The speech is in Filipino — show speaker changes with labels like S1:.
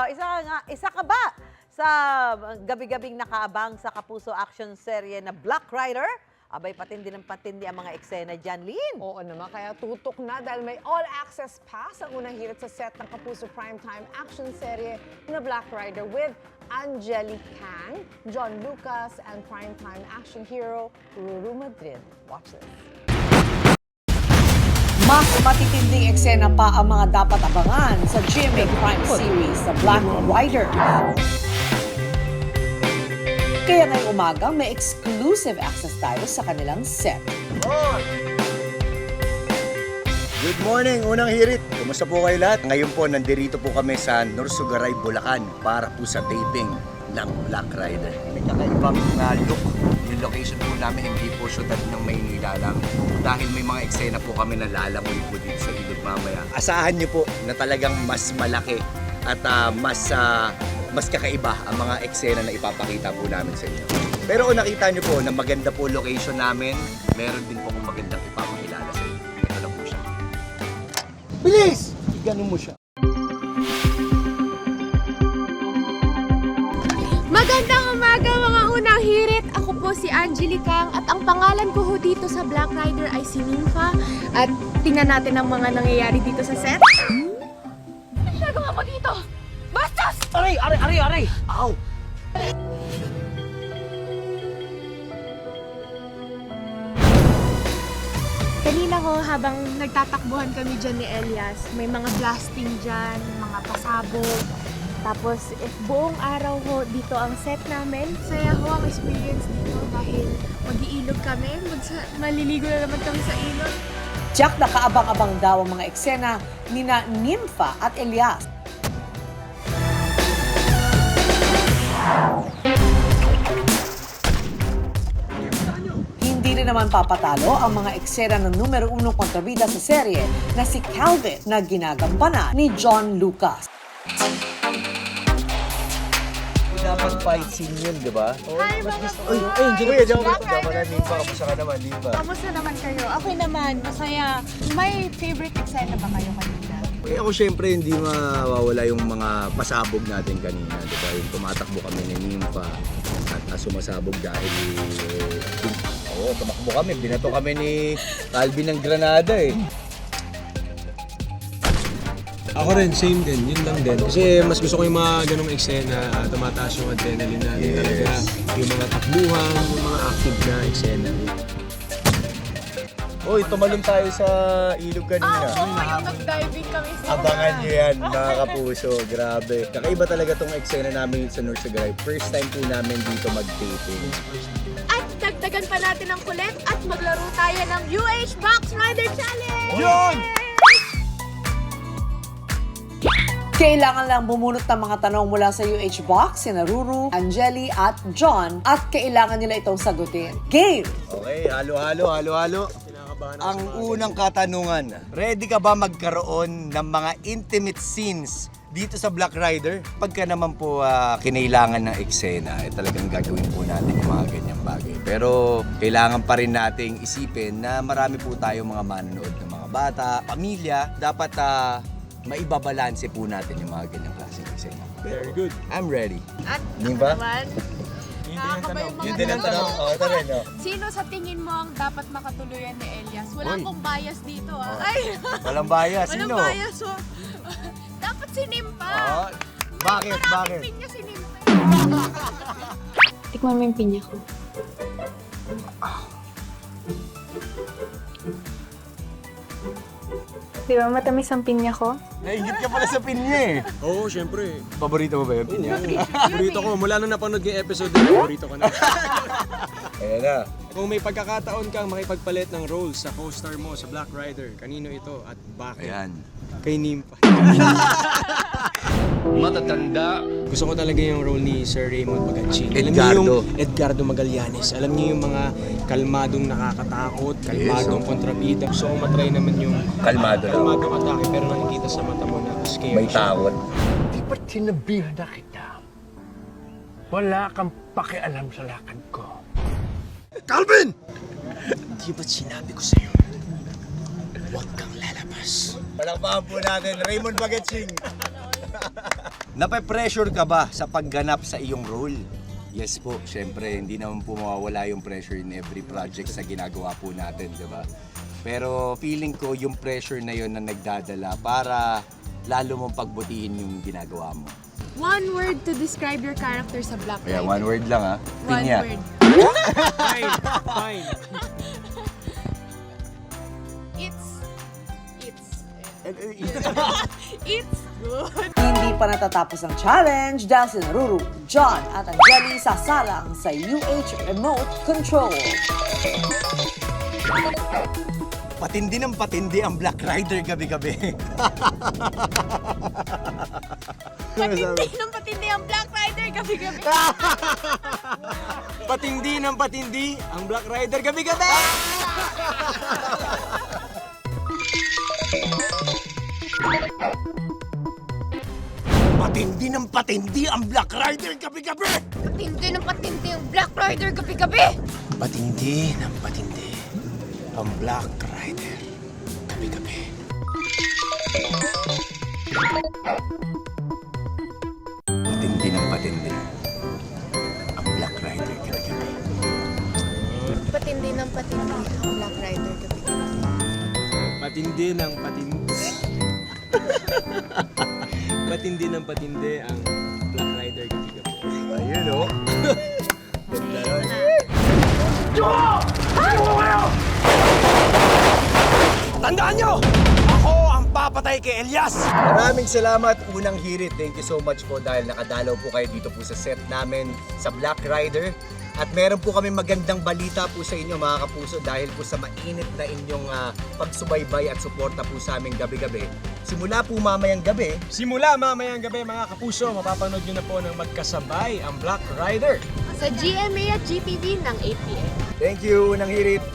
S1: Isa ka ba sa gabi-gabing nakaabang sa Kapuso action serye na Black Rider? Abay, patindi ng patindi ang mga eksena dyan, Lynn.
S2: Oo naman, kaya tutok na dahil may all-access pass ang unang hirit sa set ng Kapuso primetime action serye na Black Rider with Angelique Kang, John Lucas, and primetime action hero Ruru Madrid. Watch this.
S3: Mas matitinding eksena pa ang mga dapat abangan sa GMA Prime series sa Black Rider. Kaya ngayong umaga, may exclusive access tayo sa kanilang set.
S4: Good morning, unang hirit. Kumusta po kayo lahat? Ngayon po, nandirito po kami sa Norsugaray, Bulacan para po sa taping ng Black Rider. May kakaibang look. Yung location po namin hindi po syudad ng Maynila lang. Dahil may mga eksena po kami na lalangoy po dito sa ilog mamaya. Asahan niyo po na talagang mas malaki at mas kakaiba ang mga eksena na ipapakita po namin sa inyo. Pero kung nakita niyo po na maganda po location namin, meron din po kung magandang ipapakilala sa inyo. Ito lang po siya. Bilis! Iganon mo siya.
S5: Magandang umaga mga unang hirit! Ako po si Angelique Kang at ang pangalan ko ho dito sa Black Rider ay si Nympha. At tingnan natin ang mga nangyayari dito sa set. Ano ginagawa mo dito? Bastos!
S4: Aray! Ow!
S5: Kanina ho habang nagtatakbuhan kami dyan ni Elias, may mga blasting dyan, mga pasabog. Tapos buong araw ho dito ang set namin. Saya ho ang experience dito dahil mag-iilog kami, maliligo na naman kami sa ilog.
S3: Jack na kaabang-abang daw ang mga eksena ni Nympha at Elias. Hindi rin naman papatalo ang mga eksena ng numero 1 kontrabida sa serye na si Calvin na ginagampanan ni John Lucas.
S4: Dapat fight scene yun, di ba?
S5: Hi mga
S4: Kuya, diyan ka na, Nimpa. Kamusta ka naman, Nimpa?
S5: Kamusta naman kayo? Okay naman, masaya. May favorite eksena ba kayo kanina?
S4: Eh, ako syempre hindi mawawala yung mga pasabog natin kanina, di ba? Yung tumatakbo kami ni Nimpa at sumasabog dahil tumakbo kami. Binato kami ni Calvin ng Granada eh.
S6: Ako rin, same din. Yun lang din. Kasi mas gusto ko yung mga ganong eksena, tumataas yung adrenaline natin talaga. Yung mga takbuhan, yung mga active na eksena.
S4: Uy, tumalon tayo sa ilog kanina.
S5: Oo, yung nag-diving kami sa
S4: Abangan nyo yan, mga kapuso. Grabe. Kakaiba talaga tong eksena namin sa Norsugaray. First time po namin dito mag-taping.
S5: At dagdagan pa natin ang kulit at maglaro tayo ng UH Box Rider Challenge!
S4: Yun!
S3: Kailangan lang bumunot ng mga tanong mula sa UH Box, sina Ruru, Angeli at John, at kailangan nila itong sagutin. Game!
S4: Okay, halo. Ang unang katanungan, ready ka ba magkaroon ng mga intimate scenes dito sa Black Rider? Pagka naman po kinailangan ng eksena, talagang gagawin po natin yung mga ganyang bagay. Pero kailangan pa rin nating isipin na marami po tayong mga manonood ng mga bata, pamilya. Dapat maibabalanse po natin yung mga ganyang klaseng eksena.
S6: Very good.
S4: I'm ready.
S5: At
S4: Di ba?
S5: ako naman, nakakabay yung mga
S4: Yun din ang tanong. Ito rin, no?
S5: Sino sa tingin mo ang dapat makatuluyan ni Elias? Wala
S4: Uy.
S5: akong bias dito Ay!
S4: Walang bias.
S5: Walang
S4: Sino?
S5: bias dapat si Nympha!
S4: Bakit?
S5: Maraming pinya si Nympha.
S7: Tikman mo yung pinya ko. Di ba matamis ang pinya ko?
S4: Naingit ka pala sa pinya eh.
S6: Oo, syempre.
S4: Paborito mo ba yung pinya?
S6: Paborito ko. Mula nung napanood yung episode, paborito ko na.
S4: Ayan na.
S6: Kung may pagkakataon kang makipagpalit ng roles sa co-star mo sa Black Rider, kanino ito at bakit?
S4: Ayan.
S6: Kay Nympha.
S4: Matatanda.
S6: Gusto ko talaga yung role ni Sir Raymond Bagancini. Alam niyo
S4: Edgardo.
S6: yung Edgardo Magallanes. Alam niyo yung mga kalmadong nakakatakot, kalmadong kontrabida. Gusto ko matry naman yung
S4: Kalmado lang.
S6: kalmadong atake pero nakikita sa mata mo na scary
S4: May
S6: siya.
S4: takot.
S8: Di ba't sinabihan na kita? Wala kang pakialam sa lakad ko.
S4: Calvin!
S6: Di ba't sinabi ko sa'yo? Huwag kang lalabas.
S4: Palakpakan po natin, Raymond Bagatsing. Nape-pressure ka ba sa pagganap sa iyong role? Yes po, syempre, hindi naman po mawawala yung pressure in every project sa ginagawa po natin, di ba? Pero feeling ko yung pressure na yun na nagdadala para lalo mong pagbutihin yung ginagawa mo.
S5: One word to describe your character sa Black
S4: Kaya
S5: Rider.
S4: one word lang ha.
S5: One
S4: Pinya.
S5: word.
S6: Fine, fine.
S5: It's good.
S3: Hindi pa natatapos ang challenge dahil si Ruru, John at Angeli sasalang sa UH Remote Control.
S4: Patindi ng patindi ang Black Rider gabi-gabi.
S5: Patindi ng patindi ang Black Rider gabi-gabi.
S6: Patindi ng patindi ang Black Rider gabi-gabi!
S4: Patindi ng patindi ang Black Rider gabi-gabi!
S5: Patindi ng patindi ang Black Rider gabi-gabi.
S4: Patindi ng patindi ang Black Rider gabi-gabi. Patindi ng patindi ang Black Rider gabi-gabi.
S5: Patindi ng patindi ang Black Rider gabi-gabi.
S6: Patindi ng patindi. Patindi ng patindi ang Black Rider gabi-gabi.
S4: Ayun o. Ganda yun. Tandaan nyo! Ako ang papatay kay Elias! Maraming salamat, Unang Hirit. Thank you so much po dahil nakadalaw po kayo dito po sa set namin sa Black Rider. At meron po kami magandang balita po sa inyo mga kapuso dahil po sa mainit na inyong pagsubaybay at suporta po sa aming gabi-gabi. Simula po mamayang gabi,
S6: Simula mamayang gabi mga kapuso, mapapanood nyo na po ng magkasabay ang Black Rider.
S5: Sa GMA at GTV ng 8 p.m.
S4: thank you, Unang Hirit.